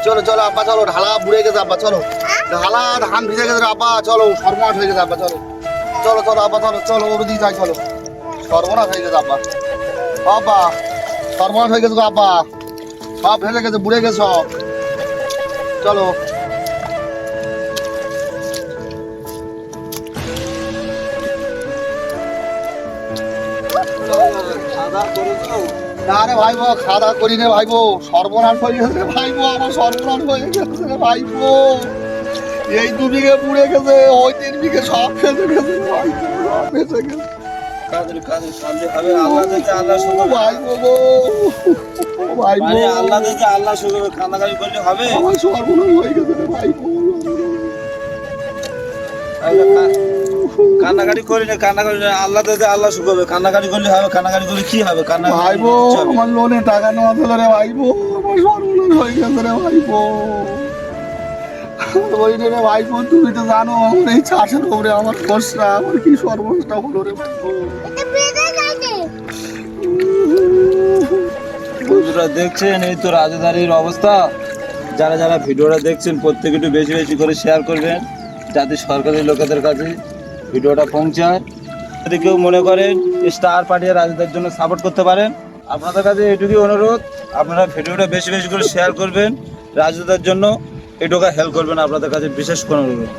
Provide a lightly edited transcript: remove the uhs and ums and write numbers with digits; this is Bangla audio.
চলো চলো আব্বা চলো, ঢালা বুড়ে গেছে আব্বা, চলো ঢালা ধান ভিজে গেছে আব্বা, চলো সর্বনাশ হয়ে গেছে আব্বা, চলো চলো চলো আব্বা, চলো চলো ওর দিকে যাই, চলো সর্বনাশ হয়ে গেছে আব্বা, আব্বা সর্বনাশ হয়ে গেছে আব্বা, সব ভেজে গেছে, বুড়ে গেছে সব, চলো। না রে ভাইবো, খাওয়া দাওয়া করি রে ভাইবো, সর্বনাশ হয়ে গেছে রে ভাইবো, আমার সর্বনাশ হয়ে গেছে রে ভাইবো, এই 2 বিঘে পুড়ে গেছে, ওই 3 বিঘে সব ফেসে গেছে রে ভাইবো, সব ফেসে গেছে। ভাইবো গো, ভাইবো আল্লাহ শুনবে, কান্নাকাটি করলে হবে? আমার সর্বনাশ হয়ে গেছে রে ভাইবো। কান্নাকাটি করি না, কান্নাকাটি আল্লাহ দিতে আল্লাহ শুকবে, কান্নাকাটি করলে হবে? কান্নাকাটি করলে কি হবে? ভাইবো আমার লোনে টাকা নেওয়া ছিল রে ভাইবো, আমার সর্বনাশ হয়ে গেছে রে ভাইবো। ওই রে ভাইবো, তুমি তো জানো আমার এই চাষের উপরে আমার খরচা, আমার কি সর্বনাশটা হলো রে ভাইবো। বন্ধুরা দেখছেন এই তো রাজধানীর অবস্থা। যারা যারা ভিডিওটা দেখছেন প্রত্যেকে একটু বেশি বেশি করে শেয়ার করবেন, যাতে সরকারি লোকেদের কাছে ভিডিওটা পৌঁছায়। যদি কেউ মনে করেন স্টার পাঠিয়ে রাজুদার জন্য সাপোর্ট করতে পারেন, আপনাদের কাছে এটুকুই অনুরোধ, আপনারা ভিডিওটা বেশি বেশি করে শেয়ার করবেন, রাজুদার জন্য এটুকু হেল্প করবেন, আপনাদের কাছে বিশেষ কোনো অনুরোধ।